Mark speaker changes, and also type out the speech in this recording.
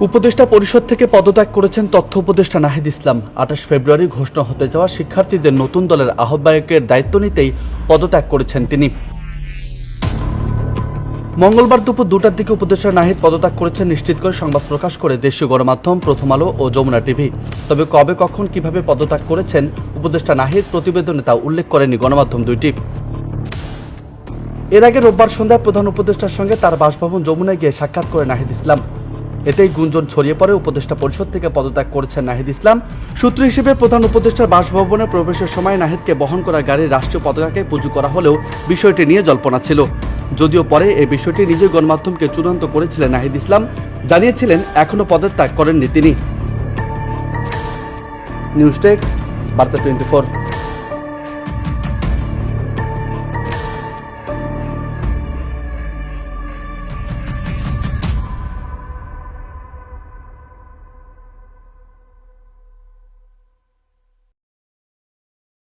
Speaker 1: উপদেষ্টা পরিষদ থেকে পদত্যাগ করেছেন তথ্য উপদেষ্টা নাহিদ ইসলাম। 28 ফেব্রুয়ারি ঘোষণা হতে যাওয়া শিক্ষার্থীদের নতুন দলের আহ্বায়কের দায়িত্ব নিতেই পদত্যাগ করেছেন তিনি। মঙ্গলবার দুপুর 2টার দিকে উপদেষ্টা নাহিদ পদত্যাগ করেছেন নিশ্চিত করে সংবাদ প্রকাশ করে দেশীয় গণমাধ্যম প্রথম আলো ও যমুনা টিভি। তবে কবে, কখন, কিভাবে পদত্যাগ করেছেন উপদেষ্টা নাহিদ প্রতিবেদনে তা উল্লেখ করেনি গণমাধ্যম দুইটি। এর আগে রোববার সন্ধ্যায় প্রধান উপদেষ্টার সঙ্গে তার বাসভবন যমুনায় গিয়ে সাক্ষাৎ করে নাহিদ ইসলাম। এতেই গুঞ্জন ছড়িয়ে পড়ে উপদেষ্টা পরিষদ থেকে পদত্যাগ করেছেন নাহিদ ইসলাম। সূত্র হিসেবে প্রধান উপদেষ্টার বাসভবনে প্রবেশের সময় নাহিদকে বহন করা গাড়ির রাষ্ট্রীয় পতাকাকে পুজো করা হলেও বিষয়টি নিয়ে জল্পনা ছিল। যদিও পরে এই বিষয়টি নিজের গণমাধ্যমকে চূড়ান্ত করেছিলেন নাহিদ ইসলাম, জানিয়েছিলেন এখনো পদত্যাগ করেননি তিনি। নিউজ ডেস্ক, বার্তা 24।